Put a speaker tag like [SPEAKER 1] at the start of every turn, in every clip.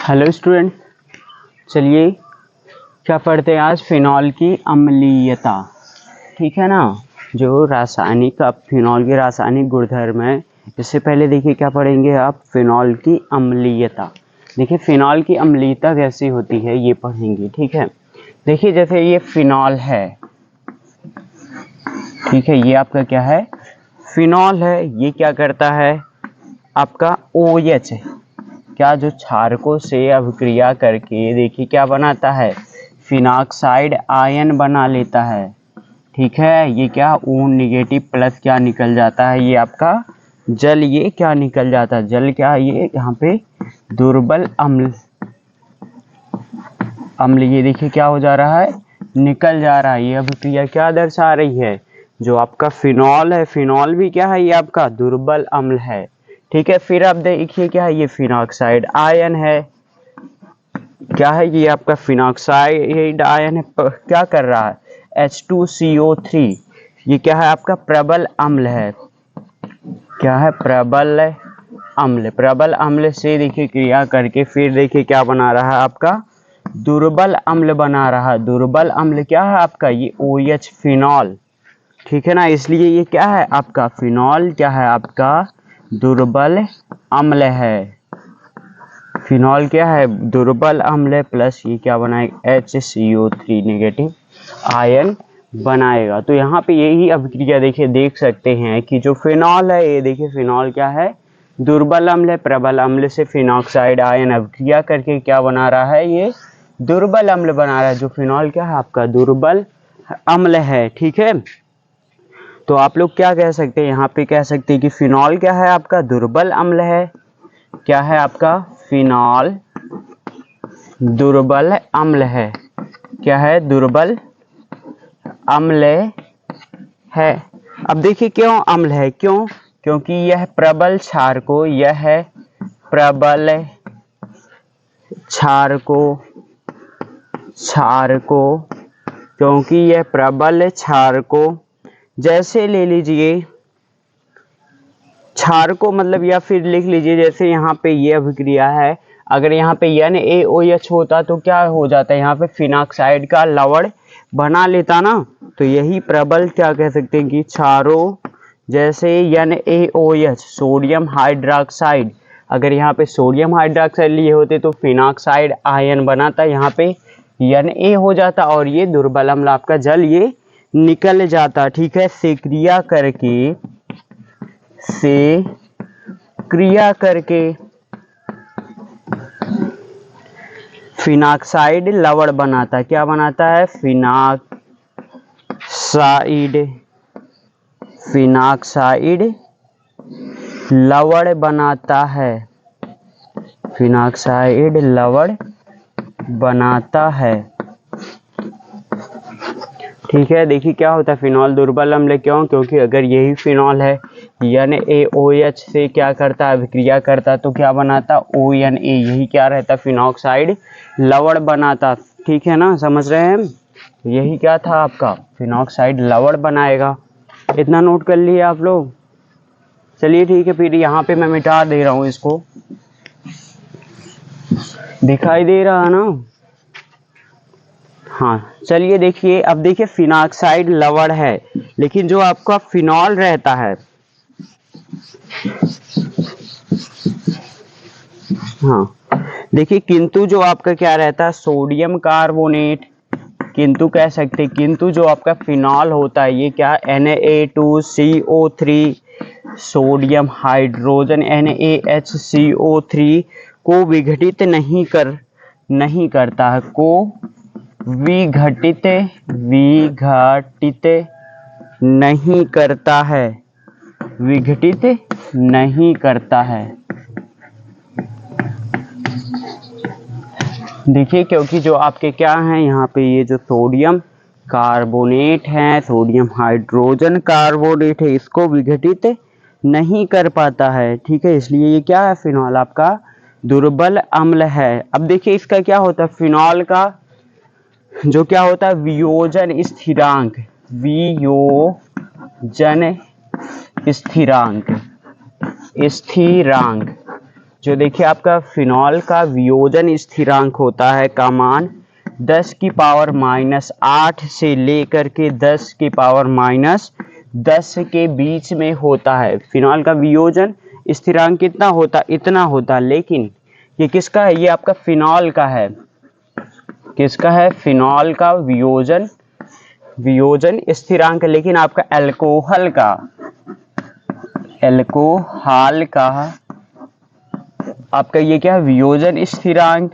[SPEAKER 1] Hello student, चलिए क्या पढ़ते हैं आज? फिनॉल की अम्लीयता। ठीक है ना। जो रासायनिक फिनॉल के रासायनिक गुणधर्म है, इससे पहले देखिए क्या पढ़ेंगे आप? फिनॉल की अम्लीयता। देखिए फिनॉल की अम्लीयता कैसी होती है ये पढ़ेंगे। ठीक है, देखिए जैसे ये फिनॉल है, ठीक है, ये आपका क्या है? फिनॉल है। ये क्या करता है? आपका OH क्या जो क्षारकों से अभिक्रिया करके देखिए क्या बनाता है? फिनॉक्साइड आयन बना लेता है। ठीक है, ये क्या O नेगेटिव प्लस क्या निकल जाता है? ये आपका जल। ये क्या निकल जाता है? जल क्या? ये यहाँ पे दुर्बल अम्ल। ये देखिए क्या हो जा रहा है? निकल जा रहा है। ये अभिक्रिया क्या दर्शा रही है? जो आपका फिनॉल है, फिनॉल भी क्या है? ये आपका दुर्बल अम्ल है। ठीक है, फिर आप देखिए क्या है? ये फिनॉक्साइड आयन है। क्या है? ये आपका फिनॉक्साइड आयन है। क्या कर रहा है? H2CO3। ये क्या है? आपका प्रबल अम्ल है। क्या है? प्रबल अम्ल। प्रबल अम्ल से देखिए क्रिया करके फिर देखिए क्या बना रहा है? आपका दुर्बल अम्ल बना रहा है। दुर्बल अम्ल क्या है आपका? ये OH फिनॉल। ठीक है ना, इसलिए ये क्या है आपका? फिनॉल क्या है आपका? दुर्बल अम्ल है। फिनॉल क्या है? दुर्बल अम्ल है। प्लस ये क्या बनाएगा? HCO3 नेगेटिव आयन बनाएगा। तो यहाँ पे यही अभिक्रिया देखिए देख सकते हैं कि जो फिनॉल है, ये देखिए फिनॉल क्या है? दुर्बल अम्ल है। प्रबल अम्ल से फिनॉक्साइड आयन अभिक्रिया करके क्या बना रहा है? ये दुर्बल अम्ल बना रहा है। जो फिनॉल क्या है आपका? दुर्बल अम्ल है। ठीक है, तो आप लोग क्या कह सकते हैं? यहाँ पे कह सकते हैं कि फिनॉल क्या है आपका? दुर्बल अम्ल है। क्या है आपका? फिनॉल दुर्बल अम्ल है। क्या है? दुर्बल अम्ल है। अब देखिए क्यों अम्ल है? क्यों? क्योंकि यह प्रबल क्षार को, यह है प्रबल क्षार को, क्योंकि यह प्रबल क्षार को, जैसे ले लीजिए क्षार को, मतलब या फिर लिख लीजिए जैसे यहाँ पे ये अभिक्रिया है, अगर यहाँ पे NaOH होता तो क्या हो जाता है? यहाँ पे फिनॉक्साइड का लवण बना लेता ना। तो यही प्रबल क्या कह सकते हैं कि क्षारों, जैसे NaOH सोडियम हाइड्रोक्साइड, अगर यहाँ पे सोडियम हाइड्रोक्साइड लिए होते तो फिनॉक्साइड आयन बनाता, यहाँ पे Na हो जाता और ये दुर्बल अम्ल आपका जल ये निकल जाता। ठीक है, से क्रिया करके फिनॉक्साइड लवण बनाता। क्या बनाता है? फिनॉक्साइड लवण बनाता है। फिनॉक्साइड लवण बनाता है। ठीक है, देखिए क्या होता है? फिनॉल दुर्बल अम्ल। क्यों? क्योंकि अगर यही फिनॉल है NaOH से क्या करता है? अभिक्रिया करता तो क्या बनाता? ONA। यही क्या रहता? फिनॉक्साइड लवण बनाता। ठीक है ना, समझ रहे हैं हम? यही क्या था आपका? फिनॉक्साइड लवण बनाएगा। इतना नोट कर लिए आप लोग? चलिए ठीक है, फिर यहाँ पे मैं मिटा दे रहा हूँ इसको। दिखाई दे रहा है ना? हाँ, चलिए देखिए, अब देखिए फिनॉक्साइड लवण है, लेकिन जो आपका फिनॉल रहता है, हाँ देखिए, किंतु जो आपका क्या रहता है? Sodium carbonate. किंतु कह सकते, किंतु जो आपका फिनॉल होता है, ये क्या? Na2CO3 सोडियम हाइड्रोजन NaHCO3 को विघटित नहीं करता है। को विघटित नहीं करता है। विघटित नहीं करता है। देखिए, क्योंकि जो आपके क्या हैं यहाँ पे, ये जो सोडियम कार्बोनेट है, सोडियम हाइड्रोजन कार्बोनेट है, इसको विघटित नहीं कर पाता है। ठीक है, इसलिए ये क्या है? फिनॉल आपका दुर्बल अम्ल है। अब देखिए इसका क्या होता है? फिनॉल का जो क्या होता है? वियोजन स्थिरांक। वियोजन स्थिरांक जो देखिए आपका फिनॉल का वियोजन स्थिरांक होता है का मान 10 की पावर -8 से लेकर के 10 की पावर -10 के बीच में होता है। फिनॉल का वियोजन स्थिरांक कितना होता, इतना होता। लेकिन ये किसका है, ये आपका फिनॉल का है। किसका है, फिनॉल का वियोजन स्थिरांक। लेकिन आपका अल्कोहल का आपका ये क्या है, वियोजन स्थिरांक।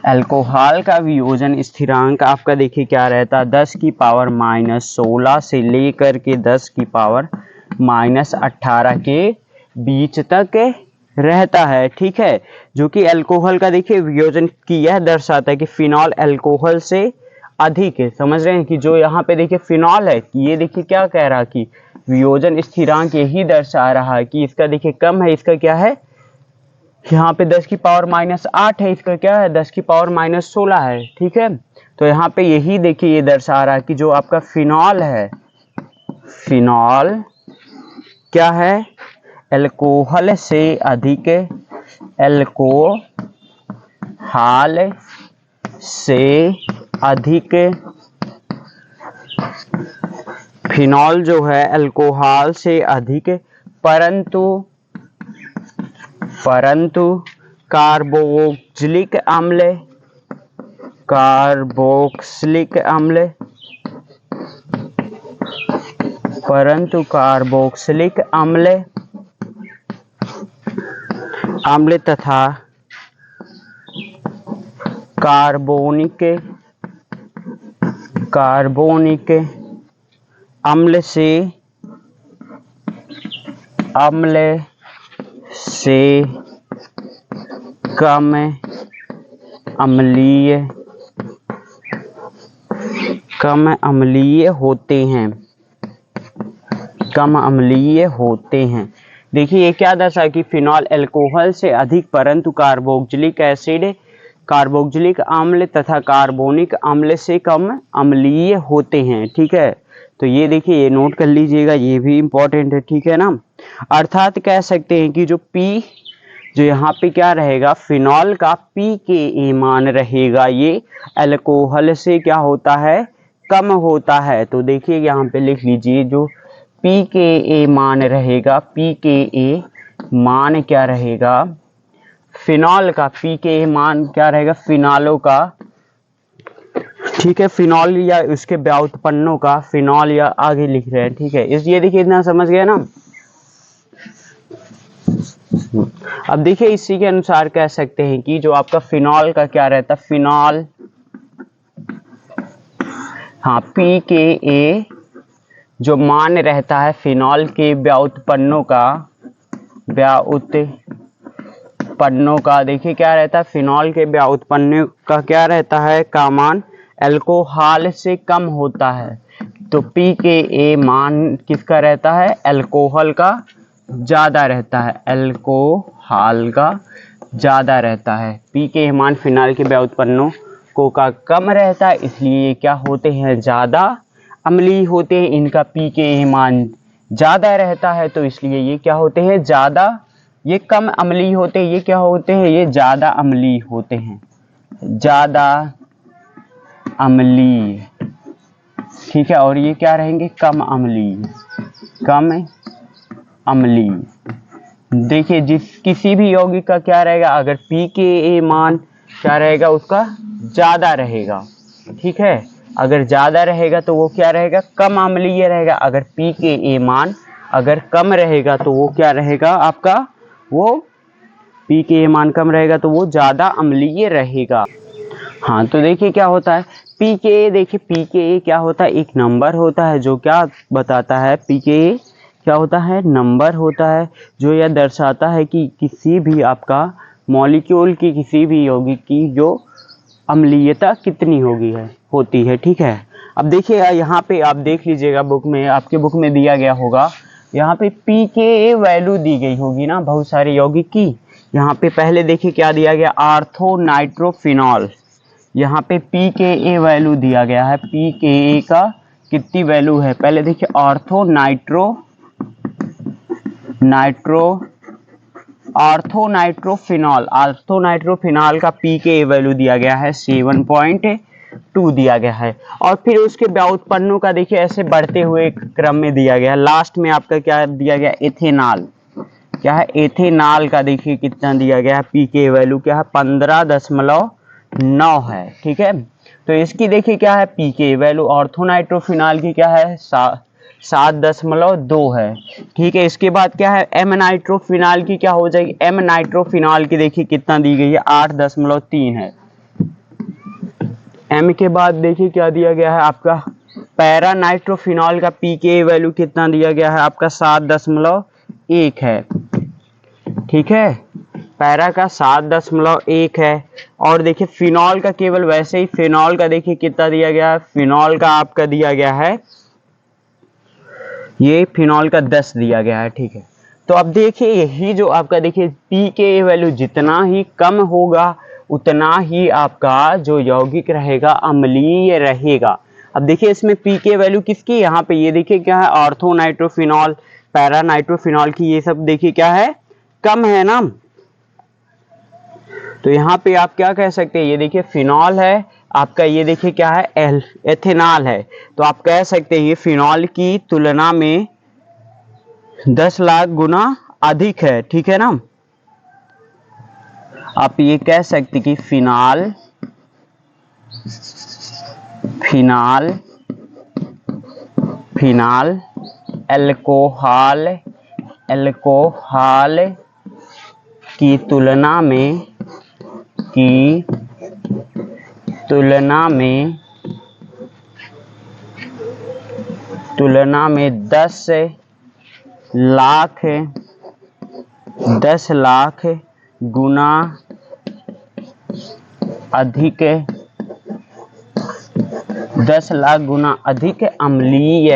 [SPEAKER 1] अल्कोहल का वियोजन स्थिरांक आपका देखिए क्या रहता है, 10 की पावर -16 से लेकर के 10 की पावर -18 के बीच तक रहता है। ठीक है, जो कि अल्कोहल का देखिए वियोजन की यह दर्शाता है कि फिनॉल अल्कोहल से अधिक है। समझ रहे हैं कि जो यहाँ पे देखिए फिनॉल है, ये देखिए क्या कह रहा है कि वियोजन स्थिरांक यही दर्शा रहा है कि इसका देखिए कम है, इसका क्या है, यहाँ पे 10 की पावर -8 है, इसका क्या है 10 की पावर -16 है। ठीक है, तो यहाँ पे यही देखिए ये दर्शा रहा है कि जो आपका फिनॉल है, फिनॉल क्या है, अल्कोहल से अधिक, अल्कोहल से अधिक। फिनॉल जो है अल्कोहल से अधिक, परंतु कार्बोक्सिलिक अम्ल तथा कार्बोनिक अम्ल से कम अम्लीय होते हैं। देखिए ये क्या दर्शा कि फिनॉल अल्कोहल से अधिक, परंतु कार्बोक्सिलिक अम्ल तथा कार्बोनिक अम्ल से कम अम्लीय होते हैं। ठीक है, तो ये देखिए ये नोट कर लीजिएगा, ये भी इंपॉर्टेंट है। ठीक है ना, अर्थात कह सकते हैं कि जो यहाँ पे क्या रहेगा, फिनॉल का pKa मान रहेगा, ये अल्कोहल से क्या होता है, कम होता है। तो देखिए यहाँ पे लिख लीजिए, जो pKa मान रहेगा, pKa मान क्या रहेगा, फिनॉल का pKa मान क्या रहेगा, फिनॉलों का, ठीक है, फिनॉल या उसके व्युत्पन्नों का, फिनॉल या आगे लिख रहे हैं। ठीक है, ये देखिए इतना समझ गया ना। अब देखिए इसी के अनुसार कह सकते हैं कि जो आपका फिनॉल का क्या रहता है, फिनॉल, हाँ, pKa जो मान रहता है फिनॉल के व्युत्पन्नों का देखिए क्या रहता है, फिनॉल के व्युत्पन्नों का क्या रहता है, का मान अल्कोहल से कम होता है। तो pKa मान किसका रहता है, अल्कोहल का ज़्यादा रहता है, अल्कोहल का ज़्यादा रहता है। pKa मान फिनॉल के व्युत्पन्नों को का कम रहता है, इसलिए ये क्या होते हैं, ज़्यादा अम्लीय होते हैं। इनका pKa मान ज़्यादा रहता है, तो इसलिए ये क्या होते हैं, ज़्यादा, ये कम अम्लीय होते हैं, ये क्या होते हैं, ये ज़्यादा अम्लीय होते हैं, ज़्यादा अम्लीय। ठीक है, और ये क्या रहेंगे, कम अम्लीय। देखिए किसी भी यौगिक का क्या रहेगा, अगर pKa मान क्या रहेगा, उसका ज़्यादा रहेगा। ठीक है, अगर ज़्यादा रहेगा तो वो क्या रहेगा, कम अम्लीय रहेगा। अगर pKa मान अगर कम रहेगा तो वो क्या रहेगा आपका, वो pKa मान कम रहेगा तो वो ज़्यादा अम्लीय रहेगा। हाँ, तो देखिए क्या होता है pKa, देखिए pKa क्या होता है, एक नंबर होता है जो क्या बताता है, pKa क्या होता है, नंबर होता है जो यह दर्शाता है कि किसी भी आपका मॉलिक्यूल की, किसी भी यौगिक की जो अम्लीयता कितनी होती है। ठीक है, अब देखिए यहाँ पे आप देख लीजिएगा, बुक में, आपके बुक में दिया गया होगा, यहाँ पे pKa वैल्यू दी गई होगी ना बहुत सारे यौगिक की। यहाँ पे पहले देखिए क्या दिया गया, आर्थो नाइट्रोफिनॉल, यहाँ पे pKa वैल्यू दिया गया है, pKa का कितनी वैल्यू है। पहले देखिए ऑर्थो नाइट्रोफिनॉल का पीके वैल्यू दिया गया है 7.2 दिया गया है। और फिर उसके व्युत्पन्नों का देखिए ऐसे बढ़ते हुए क्रम में दिया गया है। लास्ट में आपका क्या दिया गया, एथेनॉल। क्या है, एथेनॉल का देखिए कितना दिया गया है, पीके वैल्यू क्या है 15.9 है। ठीक है, तो इसकी देखिए क्या है पीके वैल्यू, ऑर्थोनाइट्रोफिनॉल की क्या है 7.2 है। ठीक है, इसके बाद क्या है एम नाइट्रोफिनॉल की क्या हो जाएगी, एम नाइट्रोफिनॉल की देखिए कितना दी गई है 8.3 है। एम के बाद देखिए क्या दिया गया है आपका पैरा नाइट्रोफिनॉल का पीके वैल्यू कितना दिया गया है आपका 7.1 है। ठीक है, पैरा का 7.1 है। और देखिए फिनॉल का केवल वैसे ही, फिनॉल का देखिए कितना दिया गया है, फिनॉल का आपका दिया गया है, ये फिनॉल का 10 दिया गया है। ठीक है, तो अब देखिए यही जो आपका देखिए पीके वैल्यू जितना ही कम होगा उतना ही आपका जो यौगिक रहेगा अम्लीय रहेगा। अब देखिए इसमें पीके वैल्यू किसकी, यहाँ पे ये देखिए क्या है ऑर्थो नाइट्रोफिनॉल, पैरा नाइट्रोफिनॉल की ये सब देखिए क्या है कम है ना। तो यहाँ पे आप क्या कह सकते हैं, ये देखिए फिनॉल है आपका, ये देखिए क्या है एथेनॉल है। तो आप कह सकते हैं ये फिनॉल की तुलना में 10 लाख गुना अधिक है। ठीक है ना, आप ये कह सकते कि फिनॉल अल्कोहल की तुलना में 10 लाख गुना अधिक 10 लाख गुना अधिक अम्लीय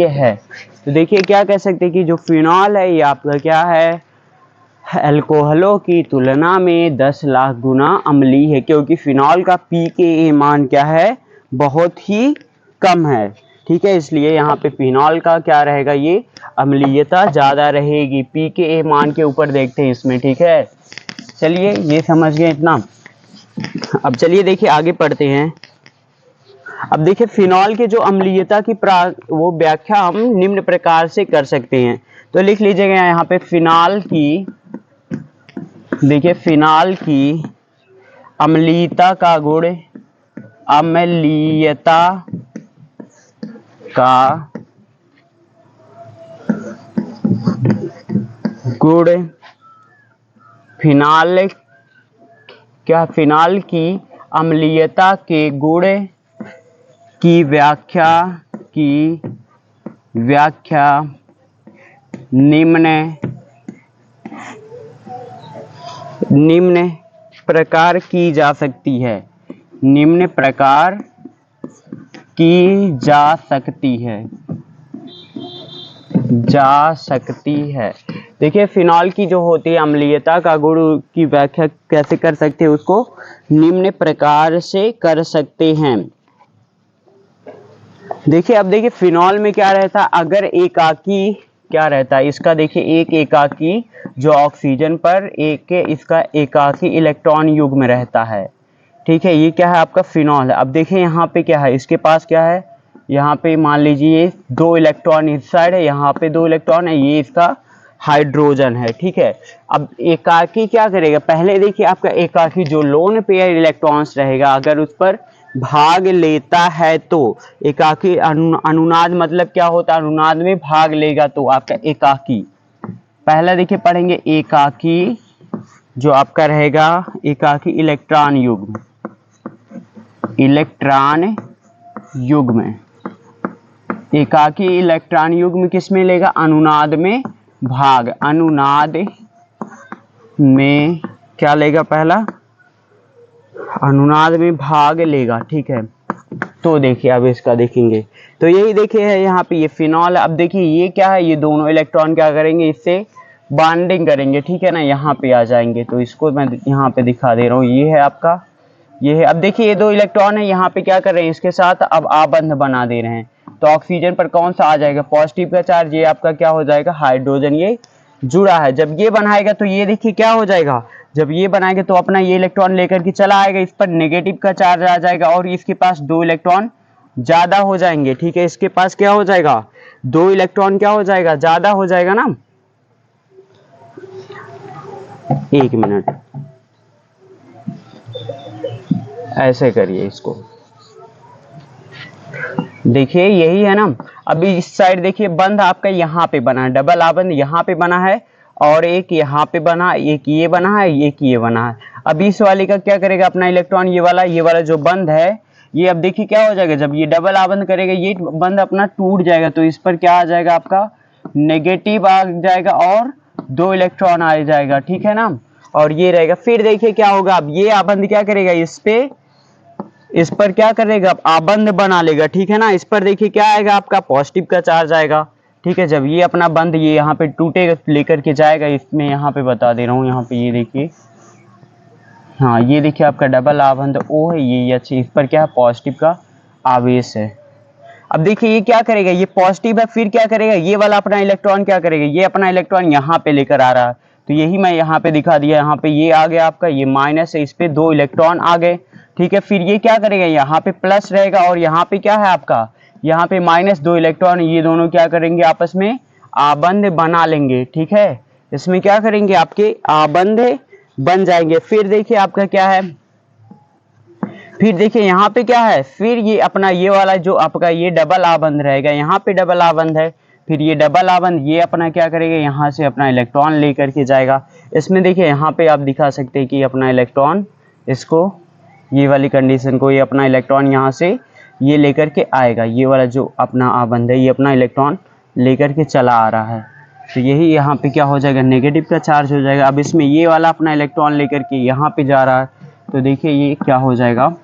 [SPEAKER 1] है। तो देखिए क्या कह सकते हैं कि जो फिनॉल है ये आपका क्या है अल्कोहलों की तुलना में 10 लाख गुना अम्लीय है, क्योंकि फिनॉल का पीके मान क्या है बहुत ही कम है। ठीक है, इसलिए यहाँ पे फिनॉल का क्या रहेगा, ये अम्लीयता ज़्यादा रहेगी। पीके मान के ऊपर देखते हैं इसमें। ठीक है, चलिए ये समझ गए इतना। अब चलिए देखिए आगे पढ़ते हैं। अब देखिए फिनॉल के जो अम्लीयता की वो व्याख्या हम निम्न प्रकार से कर सकते हैं। तो लिख लीजिएगा यहाँ पे फिनॉल की, देखिए फिनॉल की अम्लीयता का गुण, अम्लीयता का गुण फिनॉल की अम्लीयता के गुण की व्याख्या निम्न प्रकार की जा सकती है। देखिए फिनॉल की जो होती है अम्लीयता का गुण की व्याख्या कैसे कर सकते हैं, उसको निम्न प्रकार से कर सकते हैं। देखिए अब देखिए फिनॉल में क्या रहता है, अगर एकाकी क्या रहता है इसका, देखिए एक एकाकी जो ऑक्सीजन पर इसका एकाकी इलेक्ट्रॉन युग्म रहता है। ठीक है, ये क्या है आपका फिनॉल है। अब देखिए यहाँ पे क्या है, इसके पास क्या है, यहाँ पे मान लीजिए 2 इलेक्ट्रॉन इस साइड है, यहाँ पे 2 इलेक्ट्रॉन है, ये इसका हाइड्रोजन है। ठीक है, अब एकाकी क्या करेगा, पहले देखिए आपका एकाकी जो लोन पेयर इलेक्ट्रॉन्स रहेगा अगर उस पर भाग लेता है तो एकाकी अनुनाद मतलब क्या होता है, अनुनाद में भाग लेगा तो आपका एकाकी, पहला देखिए पढ़ेंगे एकाकी जो आपका रहेगा एकाकी इलेक्ट्रॉन युग्म एकाकी इलेक्ट्रॉन युग्म किस में लेगा, अनुनाद में भाग, अनुनाद में क्या लेगा, पहला अनुनाद में भाग लेगा। ठीक है, तो देखिए अब इसका देखेंगे तो यही देखिए है यहाँ पे ये फिनॉल। अब देखिए ये क्या है, ये दोनों इलेक्ट्रॉन क्या करेंगे, इससे बॉन्डिंग करेंगे। ठीक है ना, यहाँ पे आ जाएंगे, तो इसको मैं यहाँ पे दिखा दे रहा हूँ, ये है आपका ये है। अब देखिए ये 2 इलेक्ट्रॉन है, यहाँ पे क्या कर रहे हैं, इसके साथ अब आबंध बना दे रहे हैं। तो ऑक्सीजन पर कौन सा आ जाएगा, पॉजिटिव का चार्ज, ये आपका क्या हो जाएगा, हाइड्रोजन ये जुड़ा है। जब ये बनाएगा तो ये देखिए क्या हो जाएगा, जब ये बनाएगा तो अपना ये इलेक्ट्रॉन लेकर के चला आएगा, इस पर नेगेटिव का चार्ज आ जाएगा और इसके पास 2 इलेक्ट्रॉन ज्यादा हो जाएंगे। ठीक है, इसके पास क्या हो जाएगा, 2 इलेक्ट्रॉन क्या हो जाएगा, ज्यादा हो जाएगा ना। 1 मिनट, ऐसे करिए इसको, देखिए यही है ना। अभी इस साइड देखिए बंध आपका यहाँ पे बना है, डबल आबंध यहाँ पे बना है और एक यहाँ पे बना, एक ये बना है, एक ये बना है। अब इस वाले का क्या करेगा अपना इलेक्ट्रॉन, ये वाला जो बंध है ये, अब देखिए क्या हो जाएगा, जब ये डबल आबंध करेगा ये बंध अपना टूट जाएगा, तो इस पर क्या आ जाएगा, आपका नेगेटिव आ जाएगा और 2 इलेक्ट्रॉन आ जाएगा। ठीक है ना, और ये रहेगा। फिर देखिए क्या होगा, अब ये आबंध क्या करेगा, इस पर क्या करेगा, आबंध बना लेगा। ठीक है ना, इस पर देखिए क्या आएगा, आपका पॉजिटिव का चार्ज आएगा। ठीक है, जब ये अपना बंध ये यहाँ पे टूटेगा लेकर के जाएगा, इसमें यहाँ पे बता दे रहा हूँ, यहाँ पे ये देखिए, हाँ ये देखिए आपका डबल आबंध O है, ये अच्छी, इस पर क्या है, पॉजिटिव का आवेश है। अब देखिए ये क्या करेगा, ये पॉजिटिव है, फिर क्या करेगा, ये वाला अपना इलेक्ट्रॉन क्या करेगा, ये अपना इलेक्ट्रॉन यहाँ पे लेकर आ रहा है, तो यही मैं यहाँ पे दिखा दिया, यहाँ पे ये आ गया आपका, ये माइनस है, इस पे 2 इलेक्ट्रॉन आ गए। ठीक है, फिर ये क्या करेगा, यहाँ पे प्लस रहेगा और यहाँ पे क्या है आपका, यहाँ पे माइनस 2 इलेक्ट्रॉन, ये दोनों क्या करेंगे, आपस में आबंध बना लेंगे। ठीक है, इसमें क्या करेंगे, आपके आबंध बन जाएंगे। फिर देखिए आपका क्या है, फिर देखिए यहाँ पे क्या है, फिर ये अपना ये वाला जो आपका ये डबल आबंध रहेगा, यहाँ पे डबल आबंध है, फिर ये डबल आबंध ये अपना क्या करेगा, यहाँ से अपना इलेक्ट्रॉन लेकर के जाएगा। इसमें देखिए यहाँ पे आप दिखा सकते हैं कि अपना इलेक्ट्रॉन, इसको ये वाली कंडीशन को, ये अपना इलेक्ट्रॉन यहाँ से ये लेकर के आएगा, ये वाला जो अपना आबंध है ये अपना इलेक्ट्रॉन लेकर के चला आ रहा है, तो यही यहाँ पे क्या हो जाएगा, नेगेटिव का चार्ज हो जाएगा। अब इसमें ये वाला अपना इलेक्ट्रॉन लेकर के यहाँ पे जा रहा है, तो देखिए ये क्या हो जाएगा,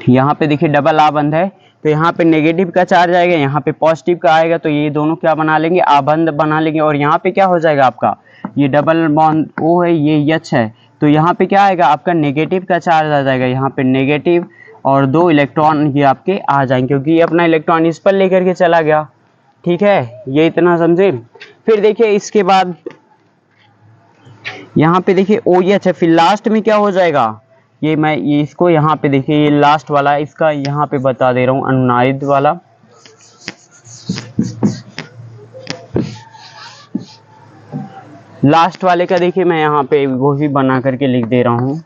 [SPEAKER 1] यहाँ पे देखिए डबल आबंध है, तो यहाँ पे नेगेटिव का चार्ज आएगा, यहाँ पे पॉजिटिव का आएगा, तो ये दोनों क्या बना लेंगे, आबंध बना लेंगे। और यहाँ पे क्या हो जाएगा आपका, ये डबल बॉन्ड O है, ये H है, तो यहाँ पे क्या आएगा, आपका नेगेटिव का चार्ज आ जाएगा, यहाँ पे नेगेटिव और 2 इलेक्ट्रॉन ये आपके आ जाएंगे, क्योंकि ये अपना इलेक्ट्रॉन इस पर लेकर के चला गया। ठीक है, ये इतना समझे। फिर देखिए इसके बाद यहाँ पे देखिए OH है, फिर लास्ट में क्या हो जाएगा, ये इसको यहाँ पे देखिए, ये लास्ट वाला इसका यहाँ पे बता दे रहा हूँ, अनुनायिद वाला, लास्ट वाले का देखिए मैं यहाँ पे वो भी बना करके लिख दे रहा हूँ।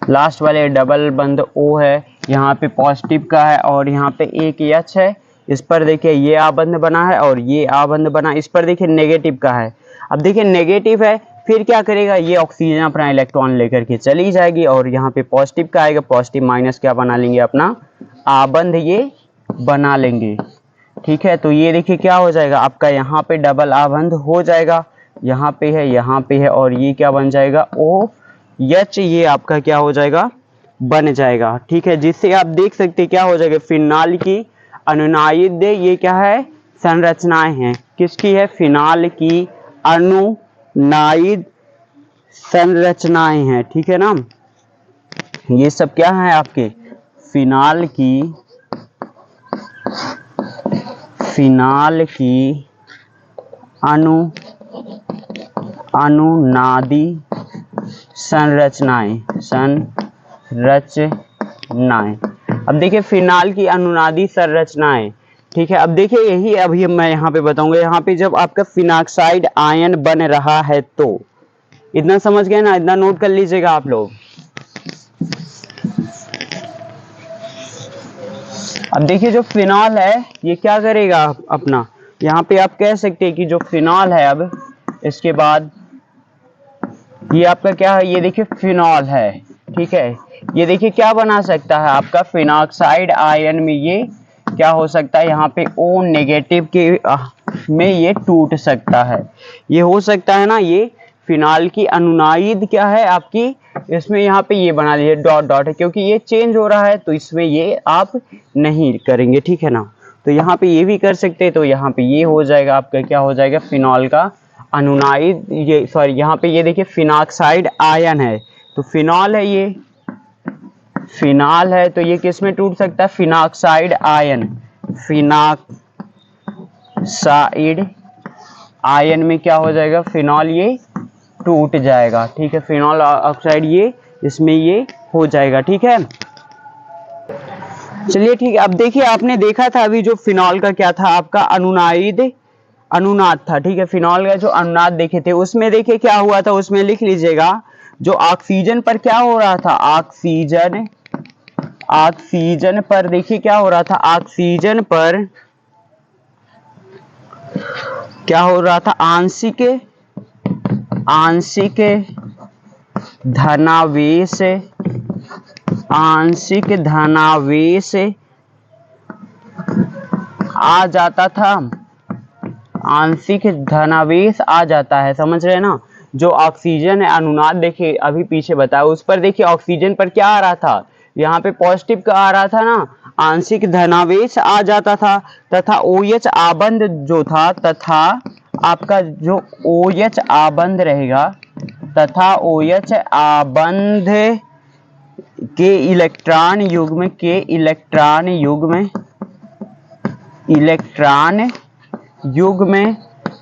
[SPEAKER 1] लास्ट वाले डबल बंध O है, यहाँ पे पॉजिटिव का है और यहाँ पे एक H है, इस पर देखिए ये आबंध बना है और ये आबंध बना, इस पर देखिए नेगेटिव का है। अब देखिए नेगेटिव है, फिर क्या करेगा, ये ऑक्सीजन अपना इलेक्ट्रॉन लेकर के चली जाएगी और यहाँ पे पॉजिटिव का आएगा, पॉजिटिव माइनस क्या बना लेंगे, अपना आबंध ये बना लेंगे। ठीक है, तो ये देखिए क्या हो जाएगा, आपका यहाँ पे डबल आबंध हो जाएगा, यहाँ पे है, यहाँ पे है, और ये क्या बन जाएगा, OH, ये आपका क्या हो जाएगा, बन जाएगा। ठीक है, जिससे आप देख सकते हैं क्या हो जाएगा, फिनाल की अनुनायिद ये क्या है, संरचनाएं हैं, किसकी है, फिनाल की अनुनायिद संरचनाएं हैं। ठीक है ना, ये सब क्या है आपके, फिनाल की अनुनादी संरचनाएं। अब देखिए फिनाल की अनुनादी संरचनाएं। ठीक है, अब देखिए यही अभी मैं यहाँ पे बताऊंगा, यहाँ पे जब आपका फिनाक्साइड आयन बन रहा है, तो इतना समझ गए ना, इतना नोट कर लीजिएगा आप लोग। अब देखिए जो फिनॉल है ये क्या करेगा अपना, यहाँ पे आप कह सकते हैं कि जो फिनॉल है, अब इसके बाद ये आपका क्या है, ये देखिए फिनॉल है। ठीक है, ये देखिए क्या बना सकता है आपका, फिनॉक्साइड आयन में ये क्या हो सकता है, यहाँ पे O नेगेटिव के में ये टूट सकता है, ये हो सकता है ना। ये फिनाल की अनुनायिद क्या है आपकी, इसमें यहाँ पे ये बना लीजिए डॉट डॉट है, क्योंकि ये चेंज हो रहा है तो इसमें ये आप नहीं करेंगे। ठीक है ना, तो यहाँ पे ये भी कर सकते हैं, तो यहाँ पे ये हो जाएगा आपका, क्या हो जाएगा, फिनॉल का अनुनायिद, ये सॉरी यहाँ पे ये देखिए फिनाक्साइड आयन है, तो फिनॉल है, ये फिनॉल है, तो ये किस में टूट सकता है? फिनॉक्साइड आयन, फिनॉक्साइड आयन में क्या हो जाएगा? फिनॉल ये टूट जाएगा। ठीक है, फिनॉल ऑक्साइड ये इसमें ये हो जाएगा। ठीक है, चलिए ठीक है। अब देखिए, आपने देखा था अभी जो फिनॉल का क्या था आपका? अनुनाद था। ठीक है, फिनॉल का जो अनुनाद देखे थे उसमें देखिए क्या हुआ था, उसमें लिख लीजिएगा। जो ऑक्सीजन पर क्या हो रहा था? ऑक्सीजन पर देखिए क्या हो रहा था? ऑक्सीजन पर क्या हो रहा था? आंशिक धनावेश आ जाता था। आंशिक धनावेश आ जाता है, समझ रहे हैं ना? जो ऑक्सीजन है, अनुनाद देखिए अभी पीछे बताया, उस पर देखिए ऑक्सीजन पर क्या आ रहा था? यहाँ पे पॉजिटिव का आ रहा था ना, आंशिक धनावेश आ जाता था। तथा OH आबंध जो था, तथा आपका जो OH आबंध रहेगा, तथा OH आबंध के इलेक्ट्रॉन युग्म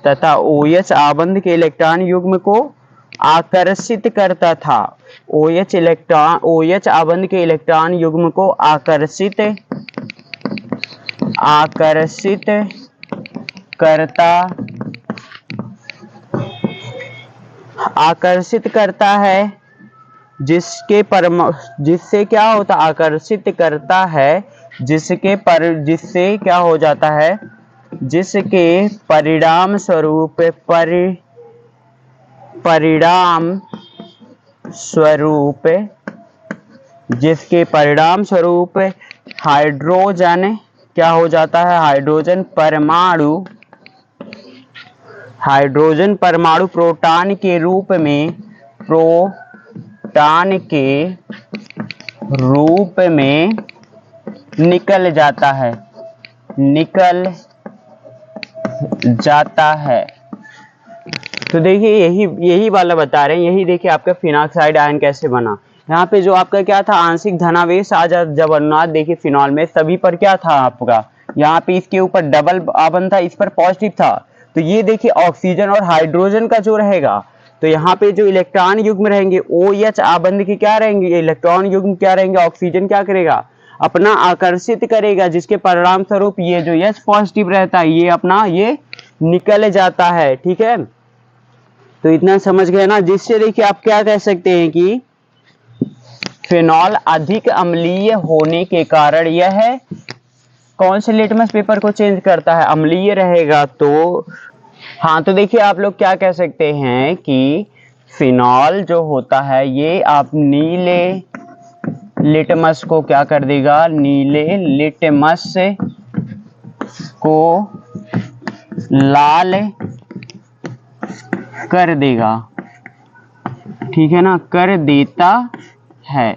[SPEAKER 1] तथा OH आबंध के इलेक्ट्रॉन युग्म को आकर्षित करता था। OH आबंध के इलेक्ट्रॉन युग्म को आकर्षित करता है, जिससे क्या होता? आकर्षित करता है, जिससे क्या हो जाता है? जिसके परिणाम स्वरूप हाइड्रोजन क्या हो जाता है? हाइड्रोजन परमाणु प्रोटॉन के रूप में निकल जाता है। तो देखिए यही वाला बता रहे हैं। यही देखिए आपका फिनॉक्साइड आयन कैसे बना। यहाँ पे जो आपका क्या था? आंशिक धनावेश जब अनुनाद देखिए फिनॉल में, सभी पर क्या था आपका? यहाँ पे इसके ऊपर डबल आबंध था, इस पर पॉजिटिव था। तो ये देखिए ऑक्सीजन और हाइड्रोजन का जो रहेगा, तो यहाँ पे जो इलेक्ट्रॉन युग्म रहेंगे OH आबंध के क्या रहेंगे? इलेक्ट्रॉन युग्म क्या रहेंगे? ऑक्सीजन क्या करेगा? अपना आकर्षित करेगा, जिसके परिणाम स्वरूप ये जो H पॉजिटिव रहता है ये अपना ये निकल जाता है। ठीक है, तो इतना समझ गए ना? जिससे देखिए आप क्या कह सकते हैं कि फिनॉल अधिक अम्लीय होने के कारण यह कौन से लिटमस पेपर को चेंज करता है? अम्लीय रहेगा तो हाँ, तो देखिए आप लोग क्या कह सकते हैं कि फिनॉल जो होता है ये आप नीले लिटमस को क्या कर देगा? नीले लिटमस को लाल कर देगा। ठीक है ना, कर देता है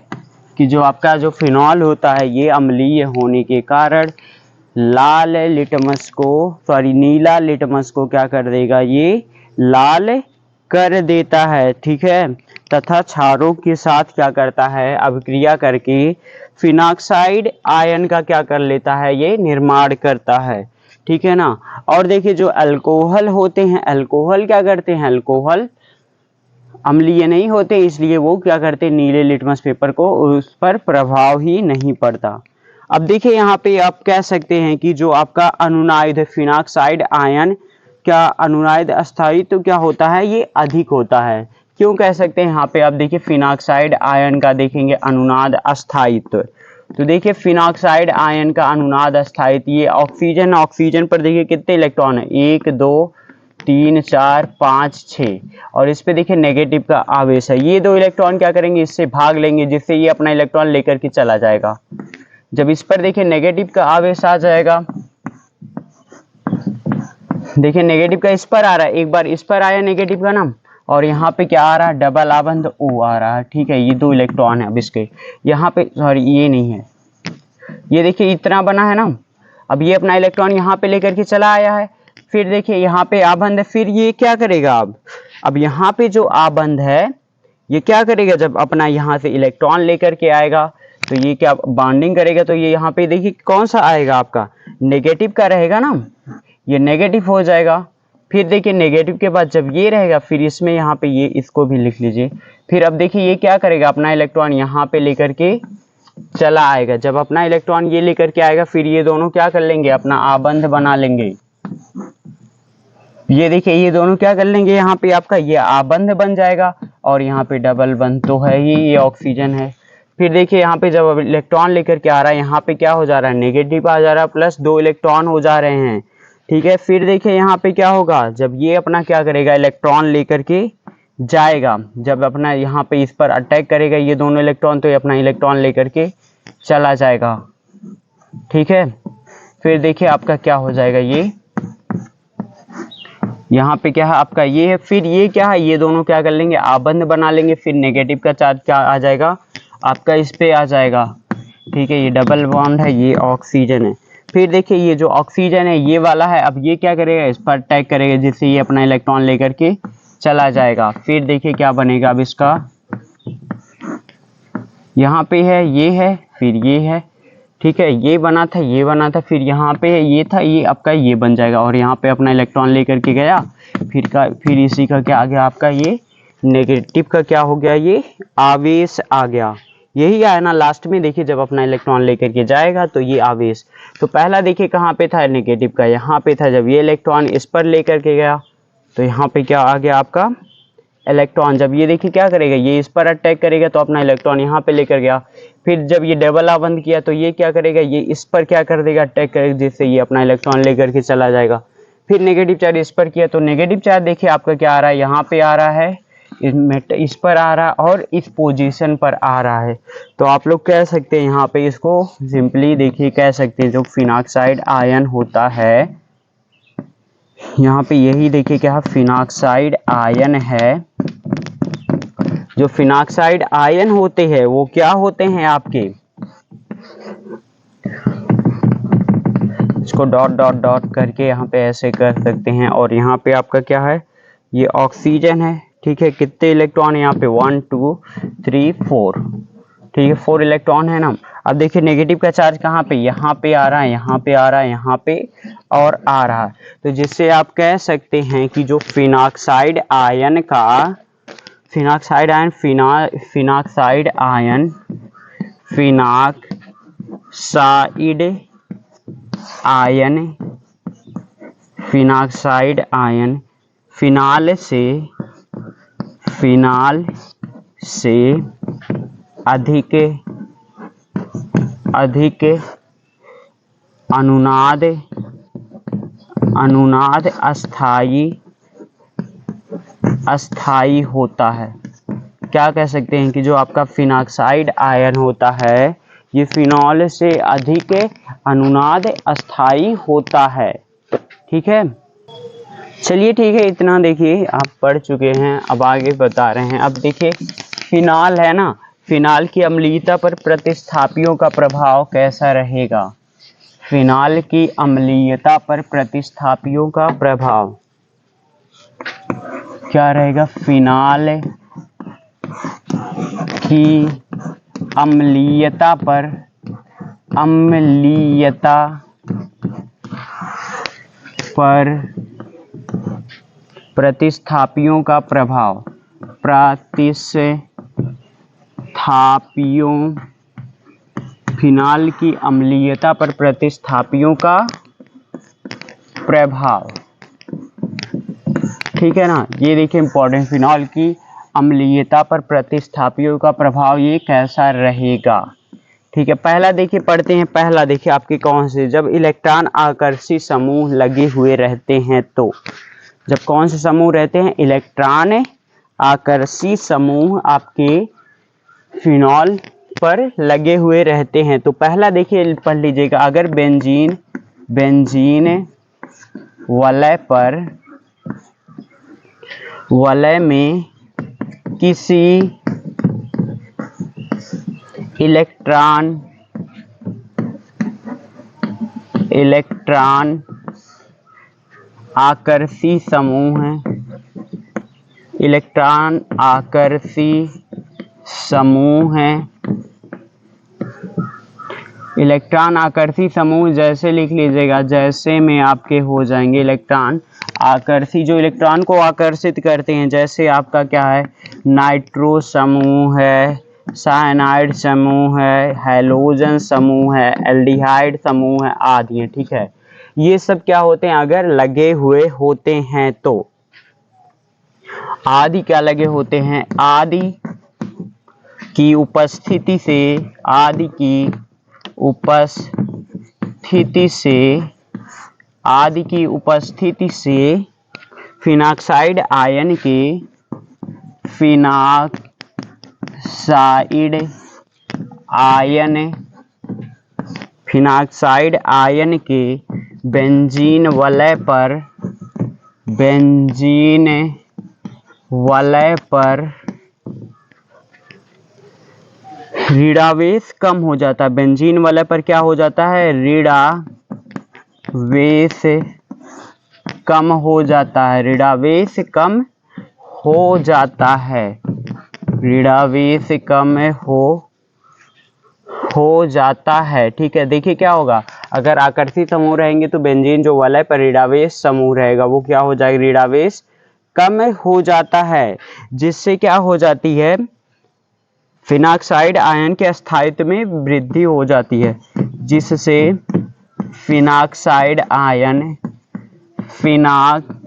[SPEAKER 1] कि जो आपका जो फिनॉल होता है ये अम्लीय होने के कारण नीला लिटमस को क्या कर देगा? ये लाल कर देता है। ठीक है, तथा क्षारों के साथ क्या करता है? अभिक्रिया करके फिनॉक्साइड आयन का क्या कर लेता है? ये निर्माण करता है। ठीक है ना। और देखिए जो अल्कोहल होते हैं, अल्कोहल क्या करते हैं? अल्कोहल अम्लीय नहीं होते, इसलिए वो क्या करते? नीले लिटमस पेपर को उस पर प्रभाव ही नहीं पड़ता। अब देखिए यहाँ पे आप कह सकते हैं कि जो आपका अनुनाद फिनॉक्साइड आयन क्या अनुनाद अस्थायित्व क्या होता है? ये अधिक होता है। क्यों कह सकते हैं? यहाँ पे आप देखिए फिनॉक्साइड आयन का देखेंगे अनुनाद अस्थायित्व। तो देखिए फिनॉक्साइड आयन का अनुनाद अस्थायित्व, ये ऑक्सीजन पर देखिए कितने इलेक्ट्रॉन है? 1 2 3 4 5 6, और इस पे देखिए नेगेटिव का आवेश है। ये 2 इलेक्ट्रॉन क्या करेंगे? इससे भाग लेंगे, जिससे ये अपना इलेक्ट्रॉन लेकर के चला जाएगा। जब इस पर देखिए नेगेटिव का आवेश आ जाएगा, देखिए नेगेटिव का इस पर आ रहा है, एक बार इस पर आया नेगेटिव का नाम, और यहाँ पे क्या आ रहा है? डबल आबंध O आ रहा है। ठीक है, ये 2 इलेक्ट्रॉन है। अब इसके यहाँ पे सॉरी ये नहीं है, ये देखिए इतना बना है ना। अब ये अपना इलेक्ट्रॉन यहाँ पे लेकर के चला आया है। फिर देखिए यहाँ पे आबंध है, फिर ये क्या करेगा? अब यहाँ पे जो आबंध है ये क्या करेगा, जब अपना यहाँ से इलेक्ट्रॉन लेकर के आएगा तो ये क्या बॉन्डिंग करेगा, तो ये यहाँ पे देखिए कौन सा आएगा आपका, नेगेटिव का रहेगा ना, ये नेगेटिव हो जाएगा। फिर देखिए नेगेटिव के बाद जब ये रहेगा, फिर इसमें यहाँ पे ये इसको भी लिख लीजिए। फिर अब देखिए ये क्या करेगा, अपना इलेक्ट्रॉन यहाँ पे लेकर के चला आएगा। जब अपना इलेक्ट्रॉन ये लेकर के आएगा, फिर ये दोनों क्या कर लेंगे, अपना आबंध बना लेंगे। ये देखिए ये दोनों क्या कर लेंगे, यहाँ पे आपका ये आबंध बन जाएगा, और यहाँ पे डबल बंध तो है ही, ये ऑक्सीजन है। फिर देखिए यहाँ पे जब इलेक्ट्रॉन लेकर के आ रहा है, यहाँ पे क्या हो जा रहा है, नेगेटिव आ जा रहा है, प्लस 2 इलेक्ट्रॉन हो जा रहे हैं। ठीक है, फिर देखिए यहाँ पे क्या होगा, जब ये अपना क्या करेगा, इलेक्ट्रॉन लेकर के जाएगा, जब अपना यहाँ पे इस पर अटैक करेगा ये दोनों इलेक्ट्रॉन, तो ये अपना इलेक्ट्रॉन लेकर के चला जाएगा। ठीक है, फिर देखिए आपका क्या हो जाएगा, ये यहाँ पे क्या है आपका ये है, फिर ये क्या है, ये दोनों क्या कर लेंगे, आबंध बना लेंगे। फिर नेगेटिव का चार्ज क्या आ जाएगा आपका, इस पे आ जाएगा। ठीक है, ये डबल बॉन्ड है, ये ऑक्सीजन है। फिर देखिए ये जो ऑक्सीजन है ये वाला है, अब ये क्या करेगा, इस पर अटैक करेगा, जिससे ये अपना इलेक्ट्रॉन लेकर के चला जाएगा। फिर देखिए क्या बनेगा अब इसका, यहाँ पे है, ये है, फिर ये है। ठीक है, ये बना था, ये बना था, फिर यहाँ पे ये था, ये आपका ये बन जाएगा, और यहाँ पे अपना इलेक्ट्रॉन लेकर के गया। फिर इसी का क्या आ गया आपका, ये नेगेटिव का क्या हो गया, ये आवेश आ गया। यही आया ना लास्ट में, देखिए जब अपना इलेक्ट्रॉन लेकर के जाएगा तो ये आवेश। तो पहला देखिए कहाँ पे था, नेगेटिव का यहाँ पे था, जब ये इलेक्ट्रॉन इस पर लेकर के गया तो यहाँ पे क्या आ गया आपका इलेक्ट्रॉन। जब ये देखिए क्या करेगा, ये इस पर अटैक करेगा, तो अपना इलेक्ट्रॉन यहाँ पे लेकर गया। फिर जब ये डबल आबंध किया तो ये क्या करेगा, ये इस पर क्या कर देगा, अटैक करेगा, जिससे ये अपना इलेक्ट्रॉन लेकर के चला जाएगा। फिर नेगेटिव चार्ज इस पर किया, तो नेगेटिव चार्ज देखिए आपका क्या आ रहा है, यहाँ पे आ रहा है, इस पर आ रहा है, और इस पोजीशन पर आ रहा है। तो आप लोग कह सकते हैं यहाँ पे, इसको सिंपली देखिए कह सकते हैं, जो फिनॉक्साइड आयन होता है, यहाँ पे यही देखिए क्या फिनॉक्साइड आयन है। जो फिनॉक्साइड आयन होते हैं वो क्या होते हैं आपके, इसको डॉट डॉट डॉट करके यहाँ पे ऐसे कर सकते हैं। और यहाँ पे आपका क्या है, ये ऑक्सीजन है। ठीक है, कितने इलेक्ट्रॉन है यहाँ पे, 1 2 3 4। ठीक है, 4 इलेक्ट्रॉन है ना। अब देखिए नेगेटिव का चार्ज कहाँ पे, यहाँ पे आ रहा है, यहाँ पे आ रहा है, यहाँ पे और आ रहा है। तो जिससे आप कह सकते हैं कि जो फिनॉक्साइड आयन का phenoxide ion phenoxide ion phenol से अधिक अनुनाद अस्थाई होता है। क्या कह सकते हैं कि जो आपका फिनॉक्साइड आयन होता है ये फिनॉल से अधिक अनुनाद अस्थाई होता है। ठीक है, चलिए ठीक है, इतना देखिए आप पढ़ चुके हैं, अब आगे बता रहे हैं। अब देखिए फिनाल है ना, फिनाल की अम्लीयता पर प्रतिस्थापियों का प्रभाव कैसा रहेगा। फिनाल की अम्लीयता पर प्रतिस्थापियों का प्रभाव क्या रहेगा, फिनाल की अम्लीयता पर प्रतिस्थापियों का प्रभाव, फिनाल की अम्लीयता पर प्रतिस्थापियों का प्रभाव। ठीक है ना, ये देखिए इंपॉर्टेंट, फिनॉल की अम्लीयता पर प्रतिस्थापियों का प्रभाव ये कैसा रहेगा। ठीक है, पहला देखिए पढ़ते हैं। पहला देखिए आपके कौन से, जब इलेक्ट्रॉन आकर्षी समूह लगे हुए रहते हैं तो, जब कौन से समूह रहते हैं, इलेक्ट्रॉन आकर्षी समूह आपके फिनॉल पर लगे हुए रहते हैं तो पहला देखिए पढ़ लीजिएगा, अगर बेंजीन वलय में किसी इलेक्ट्रॉन आकर्षी समूह इलेक्ट्रॉन आकर्षी समूह है। इलेक्ट्रॉन आकर्षी समूह जैसे लिख लीजिएगा, जैसे में आपके हो जाएंगे इलेक्ट्रॉन आकर्षी, जो इलेक्ट्रॉन को आकर्षित करते हैं, जैसे आपका क्या है, नाइट्रो समूह है, साइनाइड समूह है, हैलोजन समूह है, एल्डिहाइड समूह है आदि है। ठीक है, ये सब क्या होते हैं अगर लगे हुए होते हैं तो। आदि क्या लगे होते हैं, आदि की उपस्थिति से, आदि की उपस्थिति से, आदि की उपस्थिति से फिनॉक्साइड आयन के, फिनॉक्साइड आयन, फिनॉक्साइड आयन के बेंजीन वलय पर, बेंजीन वलय पर ऋणावेश कम हो जाता है। बेंजीन वलय पर क्या हो जाता है, ऋणावेश कम हो जाता है, ऋणावेश कम हो जाता है, ऋणावेश कम हो जाता है। ठीक है, देखिए क्या होगा, अगर आकर्षित समूह रहेंगे तो बेंजीन जो वलय पर ऋणावेश समूह रहेगा वो क्या हो जाएगा, ऋणावेश कम हो जाता है, जिससे क्या हो जाती है, फिनॉक्साइड आयन के स्थायित्व में वृद्धि हो जाती है, जिससे फिनॉक्साइड आयन, फिनॉक्साइड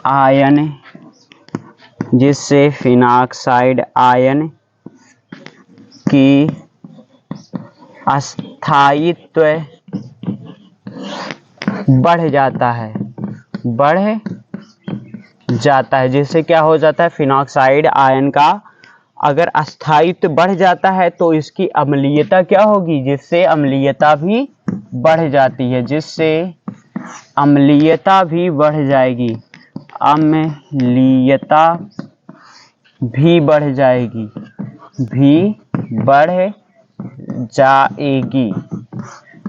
[SPEAKER 1] आयन, जिससे फिनॉक्साइड आयन की स्थायित्व बढ़ जाता है, बढ़ जाता है, जिससे क्या हो जाता है, फिनॉक्साइड आयन का अगर स्थायित्व बढ़ जाता है तो इसकी अम्लीयता क्या होगी, जिससे अम्लीयता भी बढ़ जाती है, जिससे अम्लीयता भी बढ़ जाएगी, अम्लीयता भी बढ़ जाएगी, भी बढ़ जाएगी।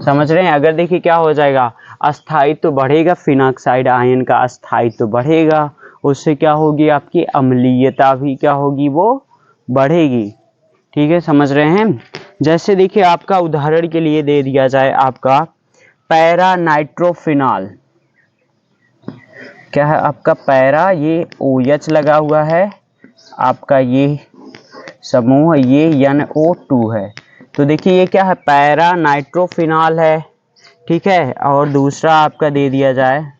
[SPEAKER 1] समझ रहे हैं, अगर देखिए क्या हो जाएगा, अस्थायित्व बढ़ेगा, फिनॉक्साइड आयन का अस्थायित्व बढ़ेगा, उससे क्या होगी, आपकी अम्लीयता भी क्या होगी, वो बढ़ेगी। ठीक है, समझ रहे हैं। जैसे देखिए आपका उदाहरण के लिए दे दिया जाए, आपका पैरा नाइट्रोफिनॉल, क्या है आपका पैरा, ये OH लगा हुआ है, आपका ये समूह, ये NO2 है, तो देखिए ये क्या है, पैरा नाइट्रोफिनॉल है। ठीक है, और दूसरा आपका दे दिया जाए,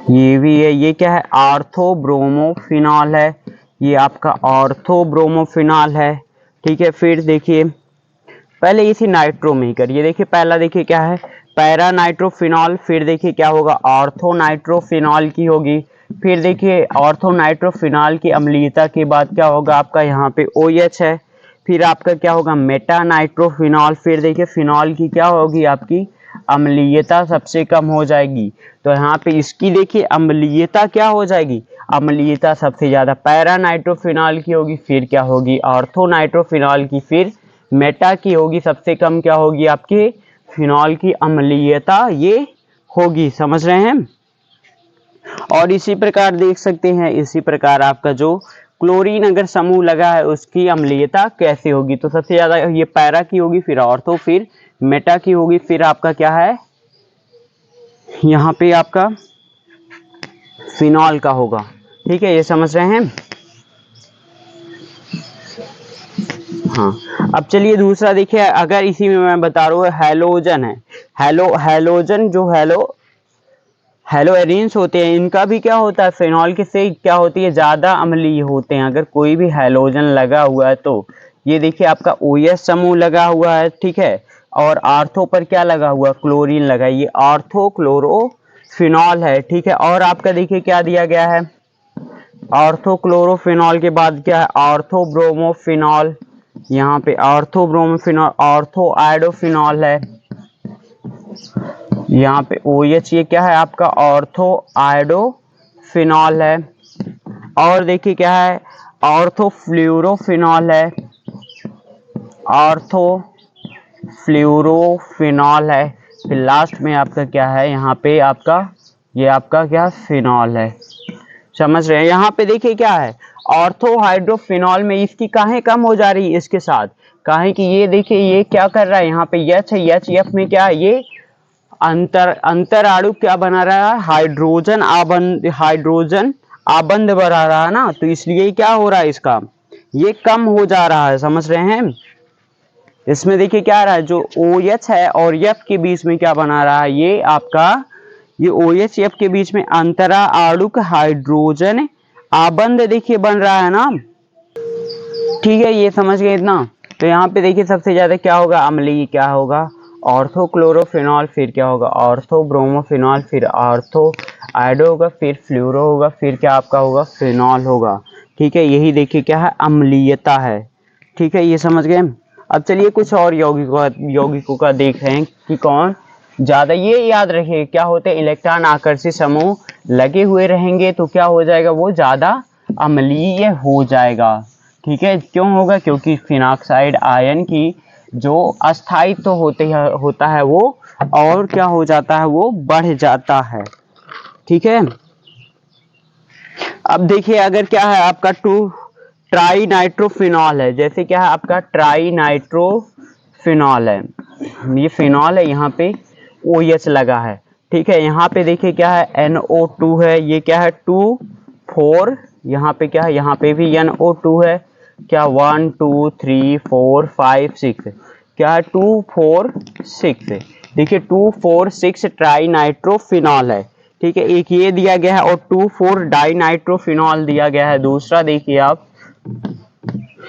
[SPEAKER 1] ये भी है, ये क्या है, ऑर्थोब्रोमोफिनॉल है, ये आपका ऑर्थोब्रोमोफिनॉल है। ठीक है, फिर देखिए पहले इसी नाइट्रो में ही करिए, देखिए पहला देखिए क्या है, पैरा नाइट्रोफिनॉल, फिर देखिए क्या होगा, ऑर्थो नाइट्रोफिनॉल की होगी, फिर देखिए ऑर्थो नाइट्रोफिनॉल की अम्लीयता के बाद क्या होगा, आपका यहाँ पे OH है, फिर आपका क्या होगा, मेटा नाइट्रोफिनॉल, फिर देखिए फिनॉल की क्या होगी, आपकी अम्लीयता सबसे कम हो जाएगी, तो यहाँ पे इसकी देखिए अम्लीयता क्या हो जाएगी, अम्लीयता सबसे ज्यादा पैरा नाइट्रोफिनॉल की होगी, फिर क्या होगी, ऑर्थो नाइट्रोफिनॉल की, फिर मेटा की होगी, सबसे कम क्या होगी, आपकी फिनॉल की अम्लीयता ये होगी। समझ रहे हैं। और इसी प्रकार देख सकते हैं, इसी प्रकार आपका जो क्लोरीन अगर समूह लगा है उसकी अम्लीयता कैसे होगी, तो सबसे ज्यादा ये पैरा की होगी, फिर ऑर्थो, फिर मेटा की होगी, फिर आपका क्या है, यहाँ पे आपका फिनॉल का होगा। ठीक है, ये समझ रहे हैं। हाँ, अब चलिए दूसरा देखिए, अगर इसी में मैं बता रहा हूँ हैलोजन है, हैलोजन जो हैलोएरिन्स होते हैं, इनका भी क्या होता है, फिनॉल के से क्या होती है, ज्यादा अम्लीय होते हैं। अगर कोई भी हैलोजन लगा हुआ है तो ये देखिए आपका OH समूह लगा हुआ है, ठीक है, और ऑर्थो पर क्या लगा हुआ, क्लोरीन लगा, ये ऑर्थो क्लोरोफिनॉल है। ठीक है, और आपका देखिए क्या दिया गया है, ऑर्थो क्लोरोफिनॉल के बाद क्या है, ऑर्थो ब्रोमोफिनॉल, यहाँ पे ऑर्थो ब्रोमोफिनॉल, ऑर्थो आयोडोफिनॉल है, यहाँ पे OH ये क्या है आपका ऑर्थो आयोडोफिनॉल है, और देखिए क्या है, ऑर्थो फ्लूरोफिनॉल है, ऑर्थो फ्लूरोफिनॉल है, फिर लास्ट में आपका क्या है, यहाँ पे आपका ये आपका क्या फिनॉल है। समझ रहे हैं? यहाँ पे देखिए क्या है, ऑर्थो हाइड्रोफिनॉल में इसकी काहे कम हो जा रही है इसके साथ, काहे कि ये देखिए ये क्या कर रहा है, यहाँ पे एच है, एच एफ में क्या है, ये अंतर अणु क्या बना रहा है, हाइड्रोजन आबंध बना रहा है ना, तो इसलिए क्या हो रहा है इसका, ये कम हो जा रहा है। समझ रहे हैं? इसमें देखिए क्या आ रहा है, जो OH है और F के बीच में क्या बना रहा है, ये आपका ये OH F के बीच में अंतरा आणुक हाइड्रोजन आबंध देखिए बन रहा है ना। ठीक है, ये समझ गए इतना। तो यहाँ पे देखिए सबसे ज्यादा क्या होगा, अम्लीय क्या होगा, ऑर्थोक्लोरोफिनॉल, फिर क्या होगा ऑर्थोब्रोमोफिनॉल, फिर ऑर्थो आइडो होगा, फिर फ्लूरो होगा, फिर क्या आपका होगा फिनॉल होगा। ठीक है, यही देखिए क्या है, अम्लीयता है। ठीक है, ये समझ गए। अब चलिए कुछ और यौगिकों का देख रहे हैं कि कौन ज्यादा, ये याद रखिए क्या होते हैं, इलेक्ट्रॉन आकर्षित समूह लगे हुए रहेंगे तो क्या हो जाएगा, वो ज्यादा अम्लीय हो जाएगा। ठीक है, क्यों होगा, क्योंकि फिनॉक्साइड आयन की जो अस्थायित्व तो होता है वो और क्या हो जाता है, वो बढ़ जाता है। ठीक है, अब देखिए अगर क्या है आपका ट्राई नाइट्रोफिनॉल है, जैसे क्या है आपका ट्राई नाइट्रोफिनॉल है, ये फिनॉल है, यहाँ पे OH लगा है। ठीक है, यहाँ पे देखिए क्या है NO2 है, ये क्या है 2 4, यहाँ पे क्या है, यहाँ पे भी NO2 है, क्या 1 2 3 4 5 6, क्या है 2 4 6, देखिए 2 4 6 ट्राई नाइट्रोफिनॉल है। ठीक है, एक ये दिया गया है और 2 4 डाई नाइट्रोफिनॉल दिया गया है। दूसरा देखिए आप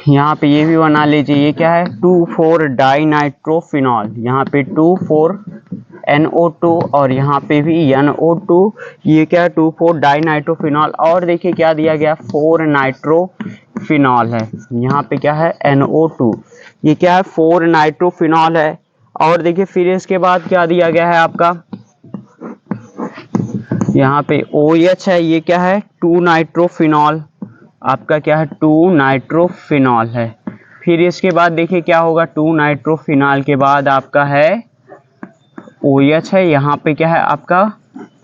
[SPEAKER 1] यहाँ पे ये भी बना लीजिए, ये क्या है 2 4 डाई नाइट्रोफिनॉल, यहाँ पे 2 4 NO2 और यहाँ पे भी NO2, ये क्या है 2 4 डाई नाइट्रोफिनॉल, और देखिए क्या दिया गया 4 नाइट्रोफिनॉल है, यहाँ पे क्या है NO2, ये क्या है 4 नाइट्रोफिनॉल है। और देखिए फिर इसके बाद क्या दिया गया है आपका, यहाँ पे OH है, ये क्या है 2 नाइट्रोफिनॉल, आपका क्या है 2 नाइट्रोफिनॉल है। फिर इसके बाद देखिए क्या होगा, 2 नाइट्रोफिनॉल के बाद आपका है OH है, यहाँ पे क्या है आपका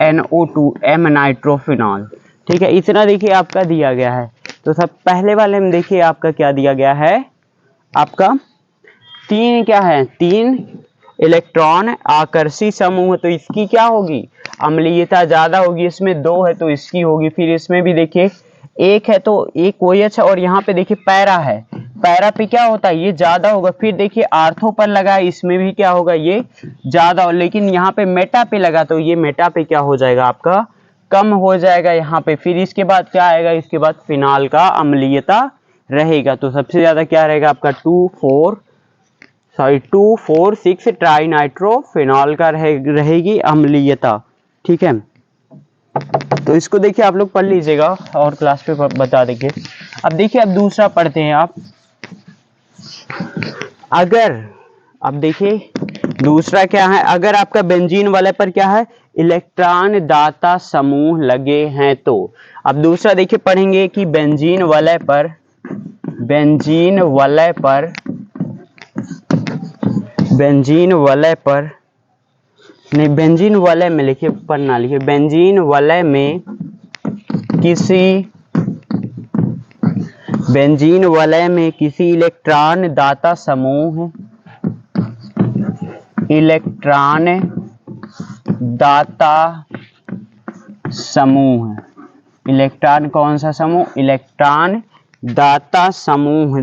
[SPEAKER 1] NO2 M नाइट्रोफिनॉल। ठीक है, इतना देखिए आपका दिया गया है। तो सब पहले वाले में देखिए आपका क्या दिया गया है, आपका 3 क्या है, 3 इलेक्ट्रॉन आकर्षी समूह, तो इसकी क्या होगी, अम्लीयता ज्यादा होगी, इसमें 2 है तो इसकी होगी। फिर इसमें भी देखिए 1 है तो एक OH है, और यहाँ पे देखिए पैरा है, पैरा पे क्या होता है, ये ज्यादा होगा। फिर देखिए आर्थो पर लगा है, इसमें भी क्या होगा, ये ज्यादा, लेकिन यहाँ पे मेटा पे लगा तो ये मेटा पे क्या हो जाएगा आपका, कम हो जाएगा यहाँ पे। फिर इसके बाद क्या आएगा, इसके बाद फिनॉल का अम्लीयता रहेगा। तो सबसे ज्यादा क्या रहेगा आपका 2 4 6 ट्राई नाइट्रोफिनॉल का रहेगी अम्लीयता। ठीक है, तो इसको देखिए आप लोग पढ़ लीजिएगा और क्लास पे बता देंगे। अब देखिए अब दूसरा पढ़ते हैं आप, अगर अब देखिए दूसरा क्या है, अगर आपका बेंजीन वाले पर क्या है, इलेक्ट्रॉन दाता समूह लगे हैं तो। अब दूसरा देखिए पढ़ेंगे कि बेंजीन वलय पर नहीं, बेंजीन वलय में लिखिए, पढ़ना लिखिए, बेंजीन वलय में किसी इलेक्ट्रॉन दाता समूह, इलेक्ट्रॉन कौन सा समूह, इलेक्ट्रॉन दाता समूह,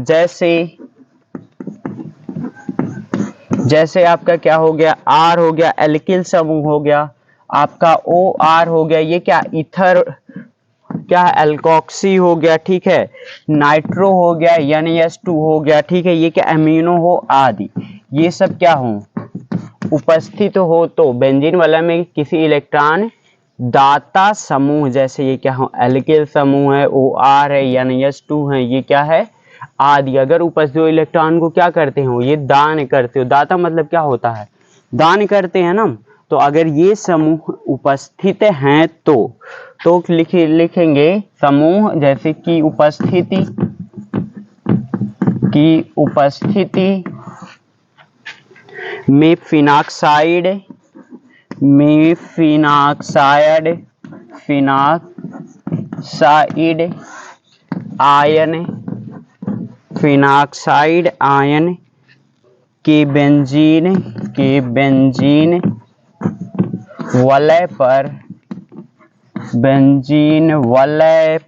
[SPEAKER 1] जैसे आपका क्या हो गया, R हो गया, एल्किल समूह हो गया, आपका OR हो गया, ये क्या ईथर, क्या एल्कोक्सी हो गया। ठीक है, नाइट्रो हो गया, NH2 हो गया। ठीक है, ये क्या अमीनो हो आदि, ये सब क्या हो उपस्थित हो तो बेंजीन वाला में किसी इलेक्ट्रॉन दाता समूह, जैसे ये क्या हो एल्किल समूह है, OR है, NH2 है, ये क्या है आदि, अगर उपस्थित इलेक्ट्रॉन को क्या करते हो, ये दान करते हो। दाता मतलब क्या होता है, दान करते हैं ना। तो अगर ये समूह उपस्थित हैं तो लिखेंगे समूह, जैसे कि उपस्थिति में phenoxide phenoxide ion, phenoxide ion के बेंजीन वलय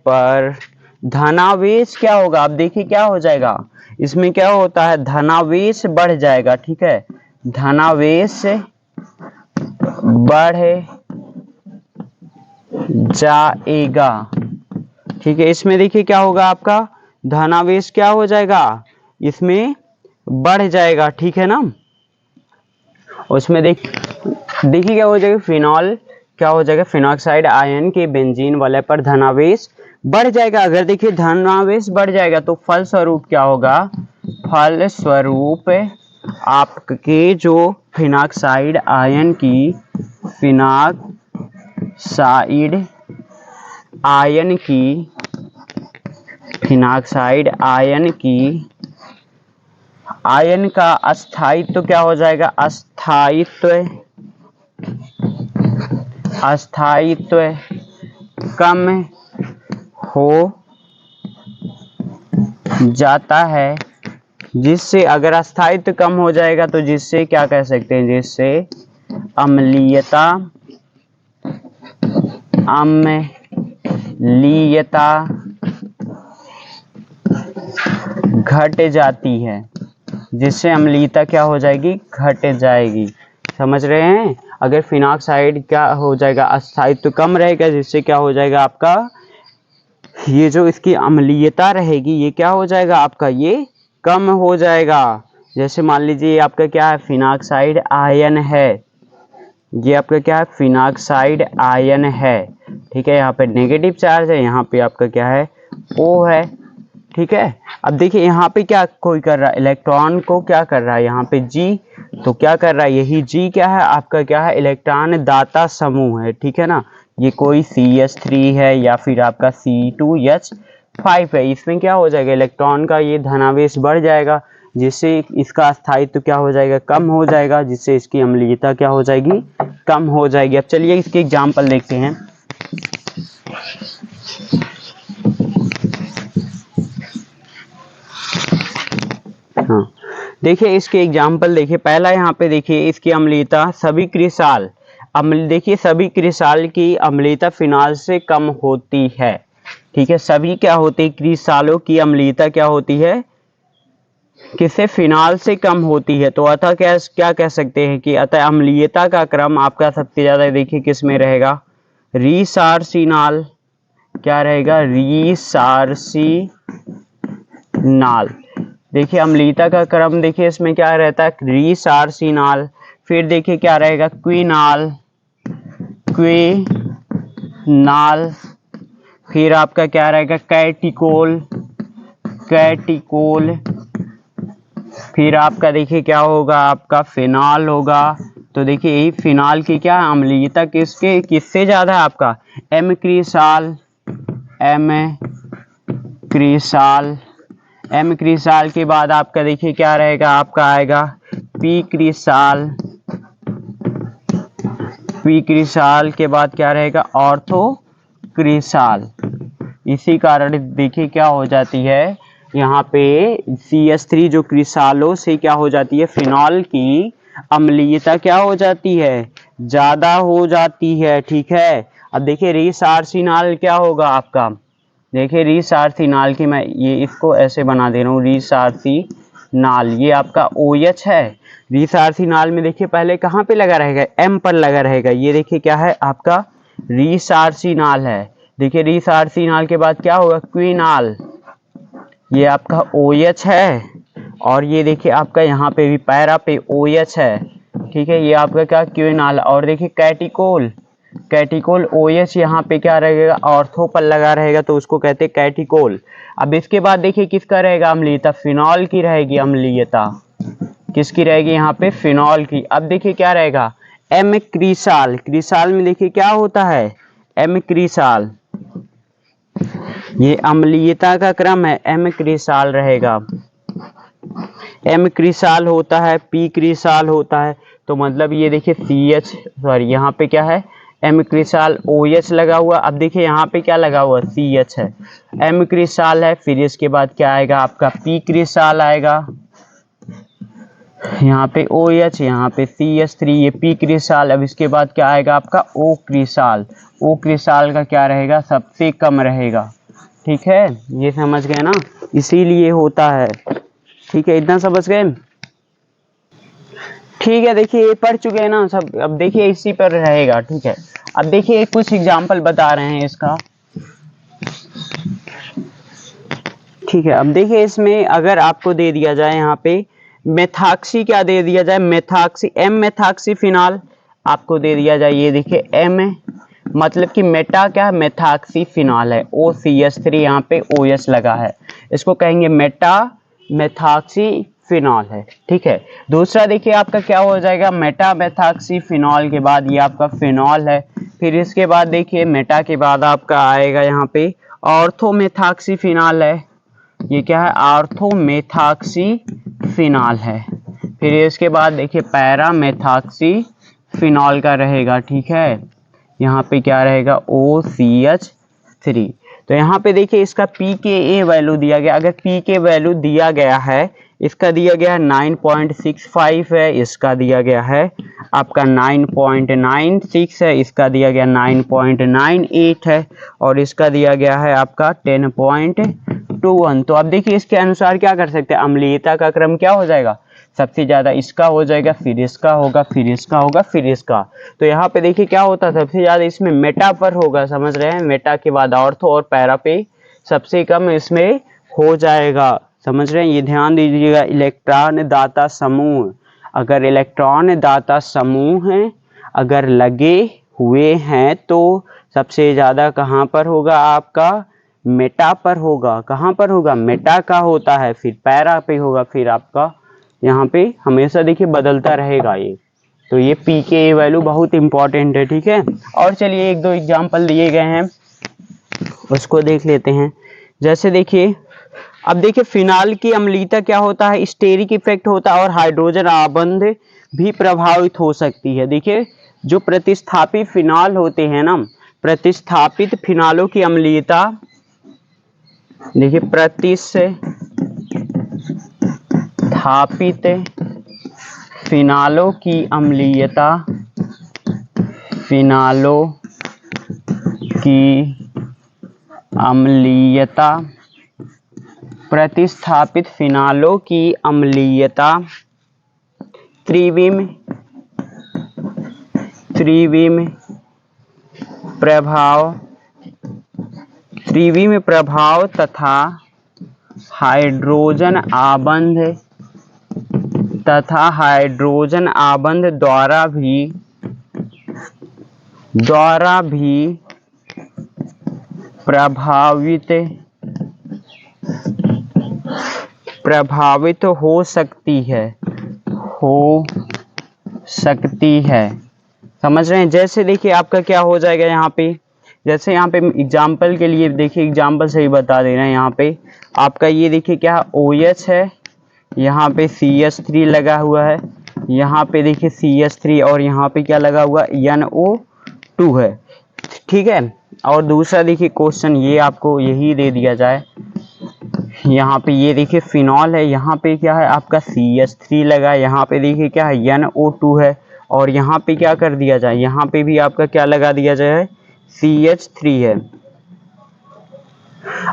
[SPEAKER 1] पर धनावेश क्या होगा। अब देखिए क्या हो जाएगा, इसमें क्या होता है, धनावेश बढ़ जाएगा। ठीक है, धनावेश बढ़ जाएगा। ठीक है, इसमें देखिए क्या होगा, आपका धनावेश क्या हो जाएगा, इसमें बढ़ जाएगा। ठीक है ना, उसमें देखिए क्या हो जाएगा, फिनॉल क्या हो जाएगा, फिनॉक्साइड आयन के बेंजीन वलय पर धनावेश बढ़ जाएगा। अगर देखिए धनावेश बढ़ जाएगा तो फलस्वरूप क्या होगा, फलस्वरूप आपके जो फिनॉक्साइड आयन का अस्थायित्व क्या हो जाएगा, अस्थायित्व कम हो जाता है। जिससे अगर अस्थायित्व कम हो जाएगा तो जिससे क्या कह सकते हैं, जिससे अम्लीयता घट जाती है। जिससे अम्लीयता क्या हो जाएगी, घट जाएगी। समझ रहे हैं, अगर फिनॉक्साइड क्या हो जाएगा, अस्थायित्व कम रहेगा, जिससे क्या हो जाएगा आपका, ये जो इसकी अम्लीयता रहेगी ये क्या हो जाएगा आपका, ये कम हो जाएगा। जैसे मान लीजिए आपका क्या है, फिनॉक्साइड आयन है, ये आपका क्या है, फिनॉक्साइड आयन है। ठीक है, यहाँ पे नेगेटिव चार्ज है, यहाँ पे आपका क्या है, O है। ठीक है, अब देखिए यहाँ पे क्या कोई कर रहा है, इलेक्ट्रॉन को क्या कर रहा है, यहाँ पे G, तो क्या कर रहा है, यही G क्या है आपका, क्या है, इलेक्ट्रॉन दाता समूह है। ठीक है ना, ये कोई CH3 है या फिर आपका C2H5 है। इसमें क्या हो जाएगा, इलेक्ट्रॉन का ये धनावेश बढ़ जाएगा, जिससे इसका अस्थायित्व क्या हो जाएगा, कम हो जाएगा, जिससे इसकी अम्लीयता क्या हो जाएगी, कम हो जाएगी। अब चलिए इसके एग्जाम्पल देखते हैं। हाँ, देखिए इसके एग्जाम्पल देखिए, पहला यहाँ पे देखिए इसकी अम्लीयता सभी क्रिसाल, देखिए सभी क्रिसाल की अम्लीयता फिनॉल से कम होती है। ठीक है, सभी क्या होती है, क्रिसालों की अम्लीयता क्या होती है, किससे, फिनॉल से कम होती है। तो अतः क्या कह सकते हैं कि अतः अम्लीयता का क्रम आपका सबसे ज्यादा देखिए किस में रहेगा, रीसार्सिनॉल, क्या रहेगा, रीसार्सिनॉल। देखिए अम्लीयता का क्रम देखिए इसमें क्या रहता है, रीसार्सिनॉल, फिर देखिए क्या रहेगा, क्विनॉल, फिर आपका क्या रहेगा, कैटिकोल, फिर आपका देखिए क्या होगा, आपका फिनॉल होगा। तो देखिए यही फिनॉल की क्या अम्लीयता किससे ज्यादा है आपका, एम क्रिसाल के बाद आपका देखिए क्या रहेगा, आपका आएगा पी क्रिसाल के बाद क्या रहेगा, ऑर्थो क्रिसाल। इसी कारण देखिए क्या हो जाती है, यहाँ पे CH3 जो क्रिसालों से क्या हो जाती है, फिनॉल की अम्लीयता क्या हो जाती है, ज्यादा हो जाती है। ठीक है, अब देखिए रीसार्सिनॉल क्या होगा आपका, देखिए रीसार्सिनॉल की मैं ये इसको ऐसे बना दे रहा हूँ, रीसार्सिनॉल ये आपका OH है। रीसार्सिनॉल में देखिए पहले कहाँ पे लगा रहेगा, M पर लगा रहेगा। ये देखिए क्या है आपका, रीसार्सिनॉल है। देखिए रीसार्सिनॉल के बाद क्या होगा, क्विनॉल, ये आपका OH है, और ये देखिए आपका यहाँ पे भी पैरा पे OH है। ठीक है, ये आपका क्या, क्विनॉल। और देखिए कैटिकोल OH यहाँ पे क्या रहेगा, ऑर्थो पर लगा रहेगा, तो उसको कहते हैं कैटिकोल। अब इसके बाद देखिए किसका रहेगा अम्लीयता, फिनॉल की रहेगी अम्लीयता, किसकी रहेगी यहाँ पे, फिनॉल की। अब देखिए क्या रहेगा, एम क्रिसाल में देखिए क्या होता है, एम क्रिसाल, ये अम्लीयता का क्रम है, एम क्रिसाल रहेगा, एम क्रिसाल होता है, पी क्रिसाल होता है, तो मतलब ये देखिए CH, सॉरी यहाँ पे क्या है M क्रिस्टाल OH लगा हुआ। अब देखिए यहाँ पे क्या लगा हुआ CH है, M क्रिस्टाल है, फिर इसके बाद क्या आएगा आपका P क्रिस्टाल आएगा, यहाँ पे OH, यहाँ पे CH3, ये P क्रिस्टाल। अब इसके बाद क्या आएगा आपका O क्रिस्टाल। O क्रिस्टाल का क्या रहेगा, सबसे कम रहेगा। ठीक है, ये समझ गए ना, इसीलिए होता है। ठीक है, इतना समझ गए। ठीक है, देखिए ये पढ़ चुके हैं ना सब, अब देखिए इसी पर रहेगा। ठीक है, अब देखिए कुछ एग्जाम्पल बता रहे हैं इसका। ठीक है, अब देखिए इसमें अगर आपको दे दिया जाए यहाँ पे मेथाक्सी, क्या दे दिया जाए मेथाक्सी, M मेथाक्सी फिनाल आपको दे दिया जाए। ये देखिए M है, मतलब कि मेटा क्या है मेथाक्सी फिनाल है, OCH3 यहाँ पे OH लगा है, इसको कहेंगे मेटा मेथाक्सी फिनॉल है। ठीक है, दूसरा देखिए आपका क्या हो जाएगा, मेटा मेथाक्सी फिनॉल के बाद ये आपका फिनॉल है। फिर इसके बाद देखिए मेटा के बाद आपका आएगा यहाँ पे ऑर्थोमेथाक्सी फिनॉल है, ये क्या है ऑर्थोमेथाक्सी फिनॉल है। फिर इसके बाद देखिए पैरामेथाक्सी फिनॉल का रहेगा। ठीक है, यहाँ पे क्या रहेगा OCH3। तो यहाँ पे देखिए इसका pKa वैल्यू दिया गया, अगर pK वैल्यू दिया गया है, इसका दिया गया है 9.65 है, इसका दिया गया है आपका 9.96 है, इसका दिया गया 9.98 है, और इसका दिया गया है आपका 10.21। तो अब देखिए इसके अनुसार क्या कर सकते हैं, अम्लीयता का क्रम क्या हो जाएगा, सबसे ज्यादा इसका हो जाएगा, फिर इसका होगा, फिर इसका होगा, फिर इसका। तो यहाँ पे देखिए क्या होता है, सबसे ज्यादा इसमें मेटा पर होगा, समझ रहे हैं, मेटा के बाद ऑर्थो और पैरा पे सबसे कम इसमें हो जाएगा, समझ रहे हैं। ये ध्यान दीजिएगा, इलेक्ट्रॉन दाता समूह, अगर इलेक्ट्रॉन दाता समूह हैं अगर लगे हुए हैं तो सबसे ज्यादा कहाँ पर होगा आपका मेटा पर होगा। कहाँ पर होगा, मेटा का होता है, फिर पैरा पे होगा, फिर आपका यहाँ पे हमेशा देखिए बदलता रहेगा ये। तो ये pKa वैल्यू बहुत इंपॉर्टेंट है। ठीक है, और चलिए एक दो एग्जांपल दिए गए हैं उसको देख लेते हैं। जैसे देखिए, अब देखिए फिनाल की अम्लीयता क्या होता है, स्टेरिक इफेक्ट होता है और हाइड्रोजन आबंध भी प्रभावित हो सकती है। देखिए जो प्रतिस्थापित फिनाल होते हैं ना, प्रतिस्थापित फिनालों की अम्लीयता, देखिए प्रतिस्थापित फिनालों की अम्लीयता, फिनालों की अम्लीयता, प्रतिस्थापित फिनालों की अम्लीयता त्रिविम प्रभाव तथा हाइड्रोजन आबंध द्वारा भी प्रभावित हो सकती है, समझ रहे हैं। जैसे देखिए आपका क्या हो जाएगा यहाँ पे, जैसे यहाँ पे एग्जाम्पल के लिए देखिए, एग्जाम्पल से ही बता दे रहे हैं। यहाँ पे आपका ये देखिए क्या OH है, यहाँ पे CH3 लगा हुआ है, यहाँ पे देखिए CH3 और यहाँ पे क्या लगा हुआ NO2 है। ठीक है, और दूसरा देखिए क्वेश्चन ये आपको यही दे दिया जाए, यहाँ पे ये देखिए फिनॉल है, यहाँ पे क्या है आपका CH3 लगा है, यहाँ पे देखिए क्या है NO2 है, और यहाँ पे क्या कर दिया जाए, यहाँ पे भी आपका क्या लगा दिया जाए CH3 है।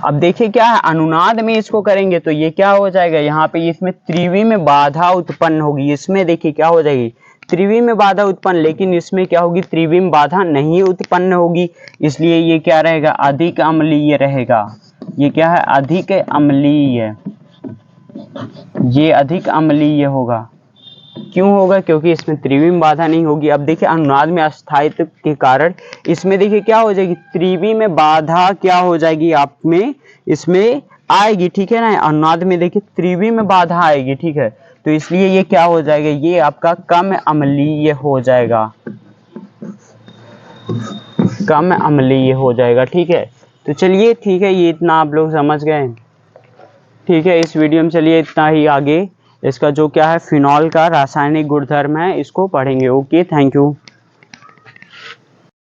[SPEAKER 1] अब देखिए क्या है, अनुनाद में इसको करेंगे तो ये क्या हो जाएगा, यहाँ पे इसमें त्रिवी में बाधा उत्पन्न होगी, इसमें देखिए क्या हो जाएगी त्रिवी में बाधा उत्पन्न, लेकिन इसमें क्या होगी त्रिवी में बाधा नहीं उत्पन्न होगी, इसलिए ये क्या रहेगा अधिक अम्लीय रहेगा। ये क्या है अधिक अम्लीय, ये अधिक अम्लीय होगा। क्यों होगा, क्योंकि इसमें त्रिवी में बाधा नहीं होगी। अब देखिए अनुनाद में अस्थायित्व के कारण इसमें देखिए क्या हो जाएगी त्रिवी में बाधा क्या हो जाएगी आप में इसमें आएगी। ठीक है ना, अनुनाद में देखिए त्रिवी में बाधा आएगी। ठीक है, तो इसलिए ये क्या हो जाएगा, ये आपका कम अम्लीय हो जाएगा, कम अम्लीय हो जाएगा। ठीक है, तो चलिए ठीक है, ये इतना आप लोग समझ गए। ठीक है, इस वीडियो में चलिए इतना ही, आगे इसका जो क्या है फिनॉल का रासायनिक गुणधर्म है इसको पढ़ेंगे। Okay, thank you.